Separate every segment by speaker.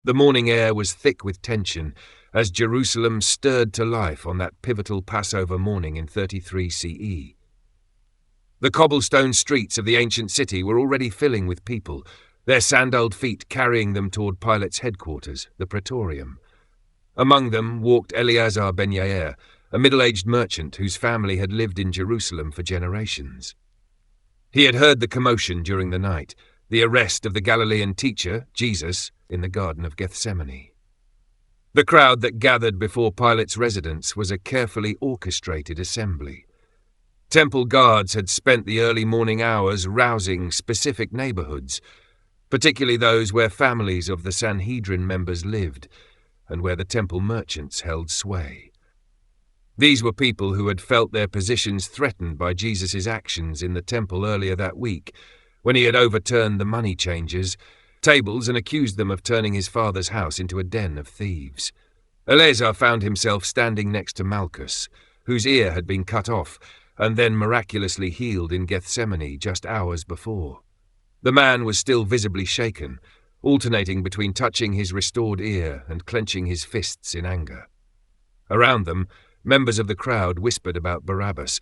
Speaker 1: The morning air was thick with tension as Jerusalem stirred to life on that pivotal Passover morning in 33 CE. The cobblestone streets of the ancient city were already filling with people, their sandaled feet carrying them toward Pilate's headquarters, the pretorium. Among them walked Eleazar ben Yair, a middle-aged merchant whose family had lived in Jerusalem for generations. He had heard the commotion during the night, the arrest of the Galilean teacher, Jesus, in the Garden of Gethsemane. The crowd that gathered before Pilate's residence was a carefully orchestrated assembly. Temple guards had spent the early morning hours rousing specific neighborhoods, particularly those where families of the Sanhedrin members lived and where the temple merchants held sway. These were people who had felt their positions threatened by Jesus' actions in the temple earlier that week, when he had overturned the money changers' tables and accused them of turning his father's house into a den of thieves. Eleazar found himself standing next to Malchus, whose ear had been cut off and then miraculously healed in Gethsemane just hours before. The man was still visibly shaken, alternating between touching his restored ear and clenching his fists in anger. Around them, members of the crowd whispered about Barabbas,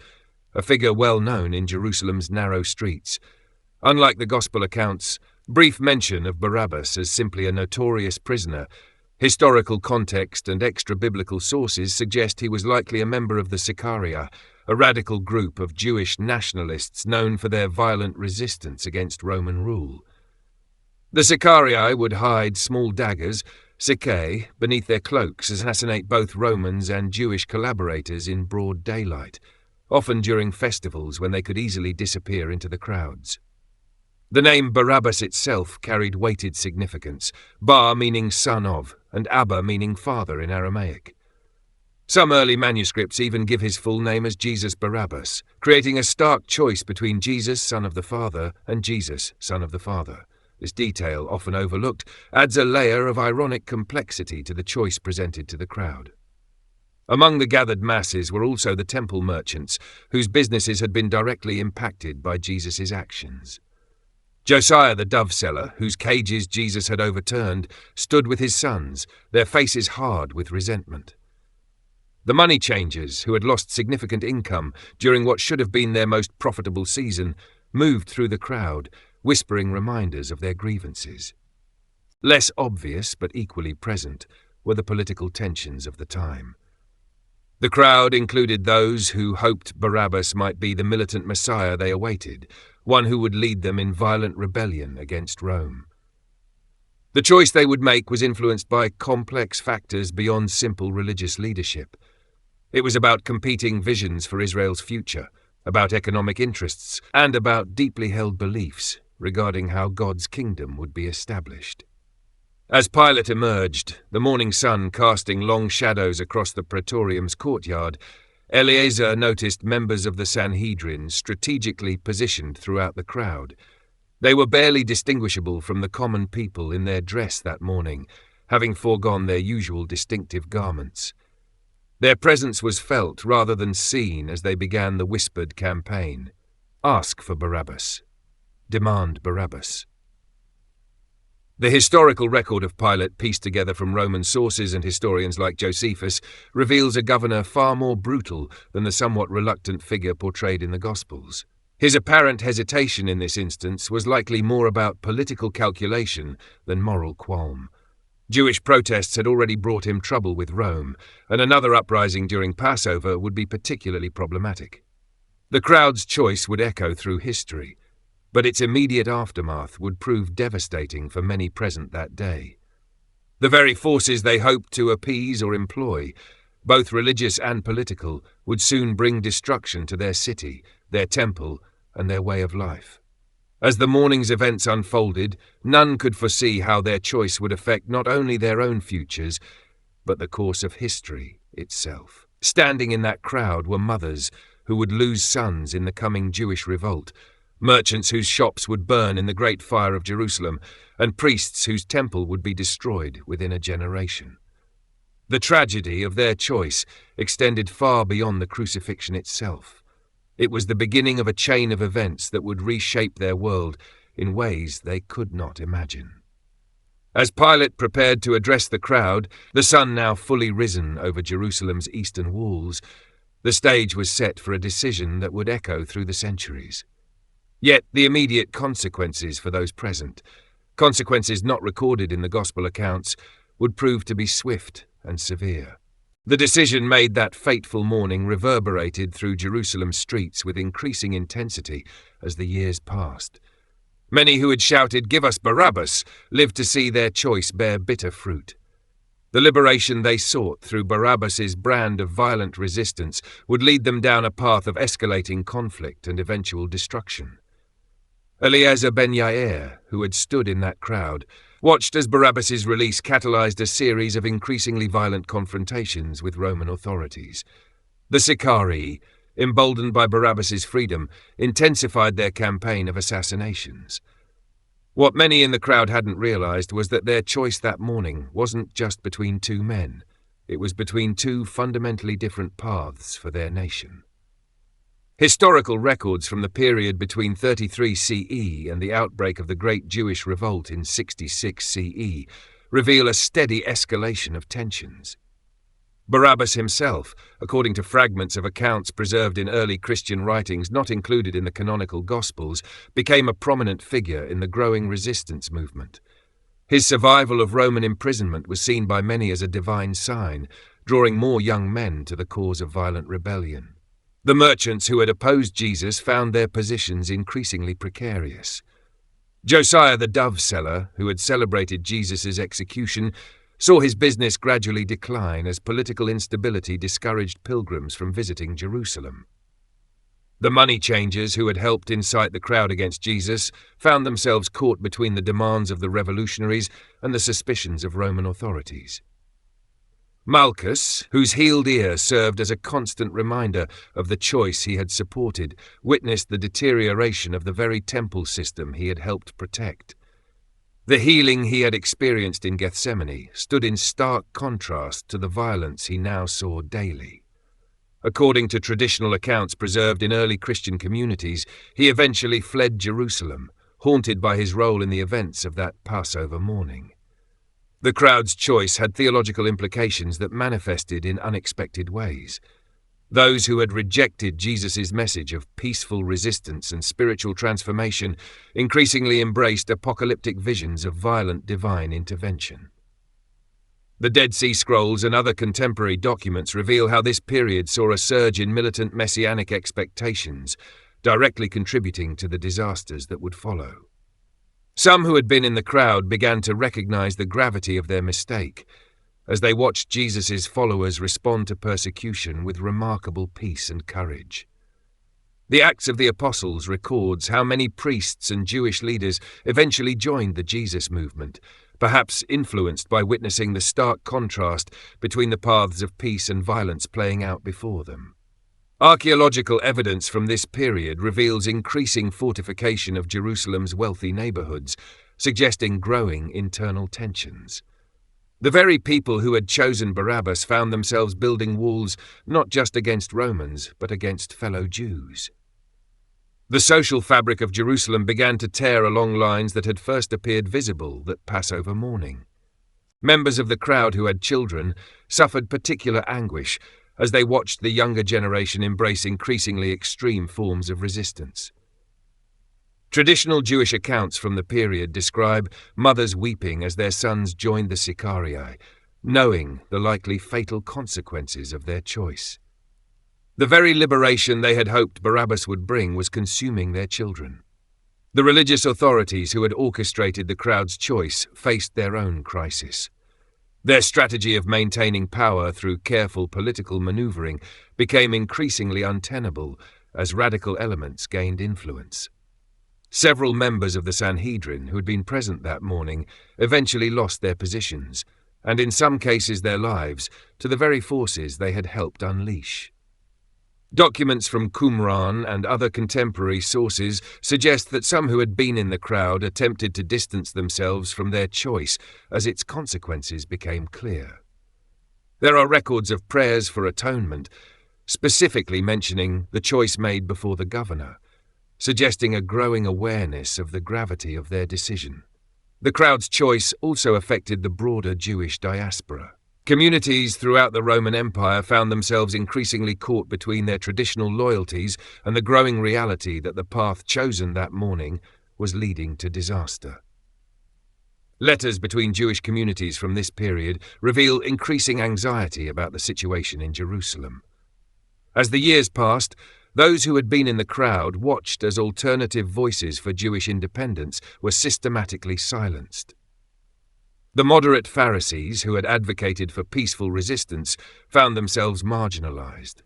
Speaker 1: a figure well known in Jerusalem's narrow streets. Unlike the Gospel accounts, brief mention of Barabbas as simply a notorious prisoner, historical context and extra-biblical sources suggest he was likely a member of the Sicarii, a radical group of Jewish nationalists known for their violent resistance against Roman rule. The Sicarii would hide small daggers, sicae, beneath their cloaks, assassinate both Romans and Jewish collaborators in broad daylight, often during festivals when they could easily disappear into the crowds. The name Barabbas itself carried weighted significance, Bar meaning son of, and Abba meaning father in Aramaic. Some early manuscripts even give his full name as Jesus Barabbas, creating a stark choice between Jesus, son of the Father, and Jesus, son of the Father. This detail, often overlooked, adds a layer of ironic complexity to the choice presented to the crowd. Among the gathered masses were also the temple merchants, whose businesses had been directly impacted by Jesus' actions. Josiah the dove seller, whose cages Jesus had overturned, stood with his sons, their faces hard with resentment. The money changers, who had lost significant income during what should have been their most profitable season, moved through the crowd, whispering reminders of their grievances. Less obvious, but equally present, were the political tensions of the time. The crowd included those who hoped Barabbas might be the militant messiah they awaited, one who would lead them in violent rebellion against Rome. The choice they would make was influenced by complex factors beyond simple religious leadership. It was about competing visions for Israel's future, about economic interests, and about deeply held beliefs regarding how God's kingdom would be established. As Pilate emerged, the morning sun casting long shadows across the praetorium's courtyard, Eleazar noticed members of the Sanhedrin strategically positioned throughout the crowd. They were barely distinguishable from the common people in their dress that morning, having foregone their usual distinctive garments. Their presence was felt rather than seen as they began the whispered campaign. Ask for Barabbas. Demand Barabbas. The historical record of Pilate, pieced together from Roman sources and historians like Josephus, reveals a governor far more brutal than the somewhat reluctant figure portrayed in the Gospels. His apparent hesitation in this instance was likely more about political calculation than moral qualm. Jewish protests had already brought him trouble with Rome, and another uprising during Passover would be particularly problematic. The crowd's choice would echo through history, but its immediate aftermath would prove devastating for many present that day. The very forces they hoped to appease or employ, both religious and political, would soon bring destruction to their city, their temple, and their way of life. As the morning's events unfolded, none could foresee how their choice would affect not only their own futures, but the course of history itself. Standing in that crowd were mothers who would lose sons in the coming Jewish revolt, merchants whose shops would burn in the great fire of Jerusalem, and priests whose temple would be destroyed within a generation. The tragedy of their choice extended far beyond the crucifixion itself. It was the beginning of a chain of events that would reshape their world in ways they could not imagine. As Pilate prepared to address the crowd, the sun now fully risen over Jerusalem's eastern walls, the stage was set for a decision that would echo through the centuries. Yet the immediate consequences for those present, consequences not recorded in the Gospel accounts, would prove to be swift and severe. The decision made that fateful morning reverberated through Jerusalem's streets with increasing intensity as the years passed. Many who had shouted, "Give us Barabbas," lived to see their choice bear bitter fruit. The liberation they sought through Barabbas's brand of violent resistance would lead them down a path of escalating conflict and eventual destruction. Eliezer ben Yair, who had stood in that crowd, watched as Barabbas's release catalyzed a series of increasingly violent confrontations with Roman authorities. The Sicarii, emboldened by Barabbas's freedom, intensified their campaign of assassinations. What many in the crowd hadn't realized was that their choice that morning wasn't just between two men. It was between two fundamentally different paths for their nation. Historical records from the period between 33 CE and the outbreak of the Great Jewish Revolt in 66 CE reveal a steady escalation of tensions. Barabbas himself, according to fragments of accounts preserved in early Christian writings not included in the canonical Gospels, became a prominent figure in the growing resistance movement. His survival of Roman imprisonment was seen by many as a divine sign, drawing more young men to the cause of violent rebellion. The merchants who had opposed Jesus found their positions increasingly precarious. Josiah the dove seller, who had celebrated Jesus' execution, saw his business gradually decline as political instability discouraged pilgrims from visiting Jerusalem. The money changers who had helped incite the crowd against Jesus found themselves caught between the demands of the revolutionaries and the suspicions of Roman authorities. Malchus, whose healed ear served as a constant reminder of the choice he had supported, witnessed the deterioration of the very temple system he had helped protect. The healing he had experienced in Gethsemane stood in stark contrast to the violence he now saw daily. According to traditional accounts preserved in early Christian communities, he eventually fled Jerusalem, haunted by his role in the events of that Passover morning. The crowd's choice had theological implications that manifested in unexpected ways. Those who had rejected Jesus' message of peaceful resistance and spiritual transformation increasingly embraced apocalyptic visions of violent divine intervention. The Dead Sea Scrolls and other contemporary documents reveal how this period saw a surge in militant messianic expectations, directly contributing to the disasters that would follow. Some who had been in the crowd began to recognize the gravity of their mistake, as they watched Jesus' followers respond to persecution with remarkable peace and courage. The Acts of the Apostles records how many priests and Jewish leaders eventually joined the Jesus movement, perhaps influenced by witnessing the stark contrast between the paths of peace and violence playing out before them. Archaeological evidence from this period reveals increasing fortification of Jerusalem's wealthy neighborhoods, suggesting growing internal tensions. The very people who had chosen Barabbas found themselves building walls not just against Romans, but against fellow Jews. The social fabric of Jerusalem began to tear along lines that had first appeared visible that Passover morning. Members of the crowd who had children suffered particular anguish as they watched the younger generation embrace increasingly extreme forms of resistance. Traditional Jewish accounts from the period describe mothers weeping as their sons joined the Sicarii, knowing the likely fatal consequences of their choice. The very liberation they had hoped Barabbas would bring was consuming their children. The religious authorities who had orchestrated the crowd's choice faced their own crisis. Their strategy of maintaining power through careful political maneuvering became increasingly untenable as radical elements gained influence. Several members of the Sanhedrin who had been present that morning eventually lost their positions, and in some cases their lives, to the very forces they had helped unleash. Documents from Qumran and other contemporary sources suggest that some who had been in the crowd attempted to distance themselves from their choice as its consequences became clear. There are records of prayers for atonement, specifically mentioning the choice made before the governor, suggesting a growing awareness of the gravity of their decision. The crowd's choice also affected the broader Jewish diaspora. Communities throughout the Roman Empire found themselves increasingly caught between their traditional loyalties and the growing reality that the path chosen that morning was leading to disaster. Letters between Jewish communities from this period reveal increasing anxiety about the situation in Jerusalem. As the years passed, those who had been in the crowd watched as alternative voices for Jewish independence were systematically silenced. The moderate Pharisees, who had advocated for peaceful resistance, found themselves marginalized.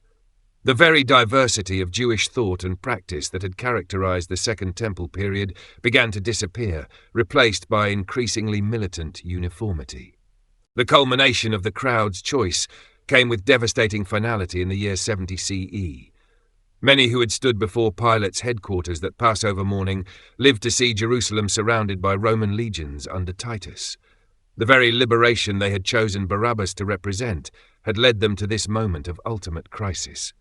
Speaker 1: The very diversity of Jewish thought and practice that had characterized the Second Temple period began to disappear, replaced by increasingly militant uniformity. The culmination of the crowd's choice came with devastating finality in the year 70 CE. Many who had stood before Pilate's headquarters that Passover morning lived to see Jerusalem surrounded by Roman legions under Titus. The very liberation they had chosen Barabbas to represent had led them to this moment of ultimate crisis.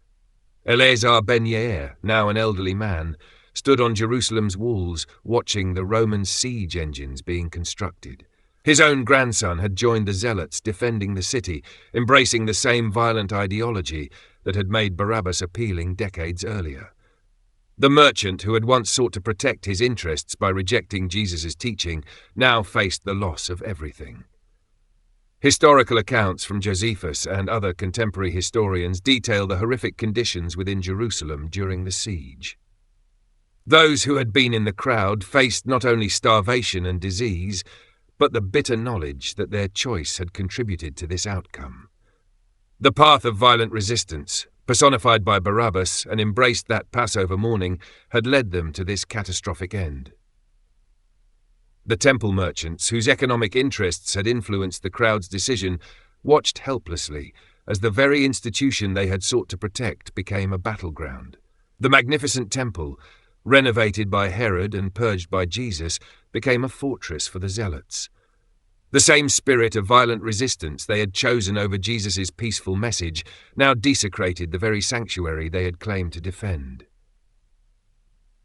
Speaker 1: Eleazar ben Yair, now an elderly man, stood on Jerusalem's walls watching the Roman siege engines being constructed. His own grandson had joined the zealots defending the city, embracing the same violent ideology that had made Barabbas appealing decades earlier. The merchant who had once sought to protect his interests by rejecting Jesus' teaching now faced the loss of everything. Historical accounts from Josephus and other contemporary historians detail the horrific conditions within Jerusalem during the siege. Those who had been in the crowd faced not only starvation and disease, but the bitter knowledge that their choice had contributed to this outcome. The path of violent resistance, personified by Barabbas and embraced that Passover morning, had led them to this catastrophic end. The temple merchants, whose economic interests had influenced the crowd's decision, watched helplessly as the very institution they had sought to protect became a battleground. The magnificent temple, renovated by Herod and purged by Jesus, became a fortress for the zealots. The same spirit of violent resistance they had chosen over Jesus' peaceful message now desecrated the very sanctuary they had claimed to defend.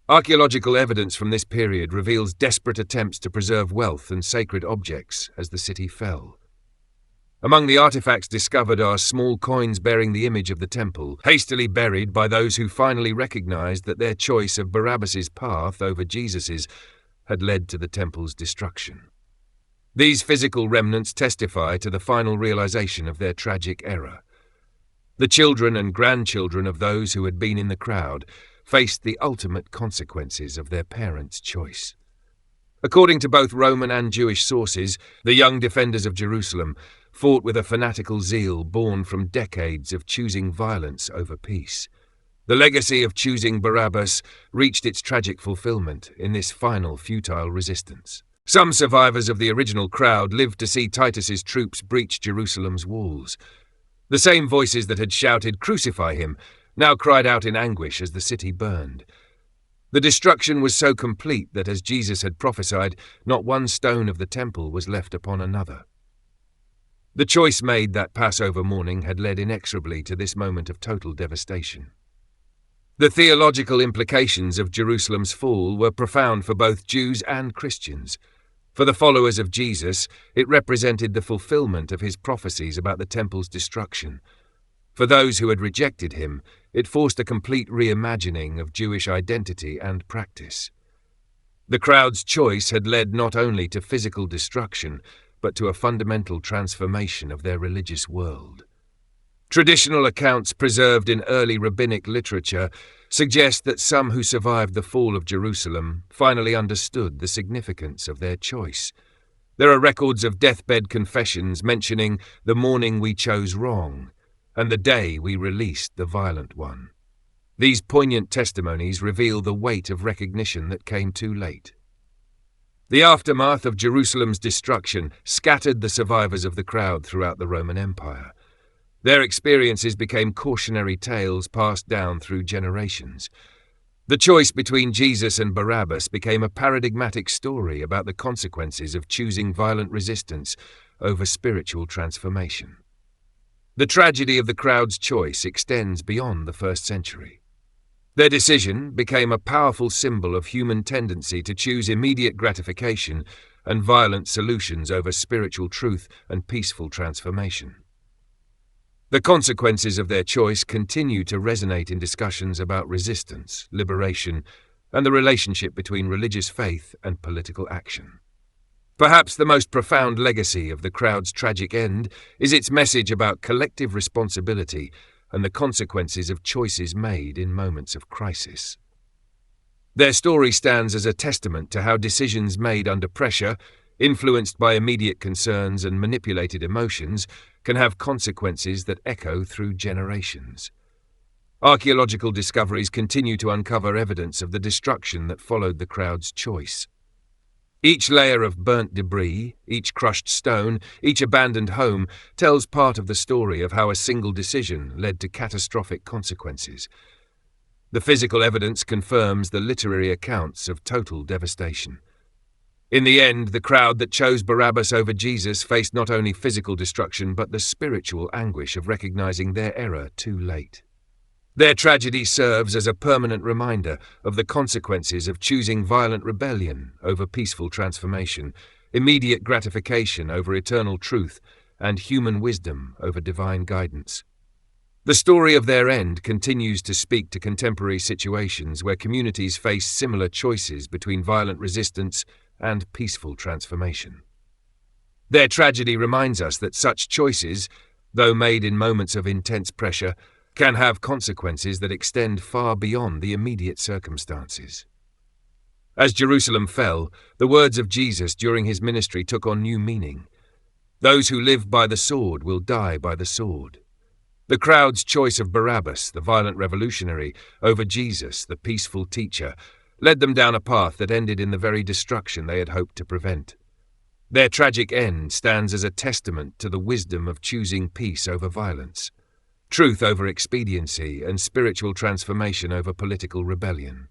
Speaker 1: Archaeological evidence from this period reveals desperate attempts to preserve wealth and sacred objects as the city fell. Among the artifacts discovered are small coins bearing the image of the temple, hastily buried by those who finally recognized that their choice of Barabbas' path over Jesus' had led to the temple's destruction. These physical remnants testify to the final realization of their tragic error. The children and grandchildren of those who had been in the crowd faced the ultimate consequences of their parents' choice. According to both Roman and Jewish sources, the young defenders of Jerusalem fought with a fanatical zeal born from decades of choosing violence over peace. The legacy of choosing Barabbas reached its tragic fulfillment in this final futile resistance. Some survivors of the original crowd lived to see Titus's troops breach Jerusalem's walls. The same voices that had shouted, "Crucify him," now cried out in anguish as the city burned. The destruction was so complete that, as Jesus had prophesied, not one stone of the temple was left upon another. The choice made that Passover morning had led inexorably to this moment of total devastation. The theological implications of Jerusalem's fall were profound for both Jews and Christians. For the followers of Jesus, it represented the fulfillment of his prophecies about the temple's destruction. For those who had rejected him, it forced a complete reimagining of Jewish identity and practice. The crowd's choice had led not only to physical destruction, but to a fundamental transformation of their religious world. Traditional accounts preserved in early rabbinic literature suggest that some who survived the fall of Jerusalem finally understood the significance of their choice. There are records of deathbed confessions mentioning the morning we chose wrong and the day we released the violent one. These poignant testimonies reveal the weight of recognition that came too late. The aftermath of Jerusalem's destruction scattered the survivors of the crowd throughout the Roman Empire. Their experiences became cautionary tales passed down through generations. The choice between Jesus and Barabbas became a paradigmatic story about the consequences of choosing violent resistance over spiritual transformation. The tragedy of the crowd's choice extends beyond the first century. Their decision became a powerful symbol of human tendency to choose immediate gratification and violent solutions over spiritual truth and peaceful transformation. The consequences of their choice continue to resonate in discussions about resistance, liberation, and the relationship between religious faith and political action. Perhaps the most profound legacy of the crowd's tragic end is its message about collective responsibility and the consequences of choices made in moments of crisis. Their story stands as a testament to how decisions made under pressure, influenced by immediate concerns and manipulated emotions, can have consequences that echo through generations. Archaeological discoveries continue to uncover evidence of the destruction that followed the crowd's choice. Each layer of burnt debris, each crushed stone, each abandoned home tells part of the story of how a single decision led to catastrophic consequences. The physical evidence confirms the literary accounts of total devastation. In the end, the crowd that chose Barabbas over Jesus faced not only physical destruction but the spiritual anguish of recognizing their error too late. Their tragedy serves as a permanent reminder of the consequences of choosing violent rebellion over peaceful transformation, immediate gratification over eternal truth, and human wisdom over divine guidance. The story of their end continues to speak to contemporary situations where communities face similar choices between violent resistance and peaceful transformation. Their tragedy reminds us that such choices, though made in moments of intense pressure, can have consequences that extend far beyond the immediate circumstances. As Jerusalem fell, the words of Jesus during his ministry took on new meaning. Those who live by the sword will die by the sword. The crowd's choice of Barabbas, the violent revolutionary, over Jesus, the peaceful teacher, led them down a path that ended in the very destruction they had hoped to prevent. Their tragic end stands as a testament to the wisdom of choosing peace over violence, truth over expediency, and spiritual transformation over political rebellion.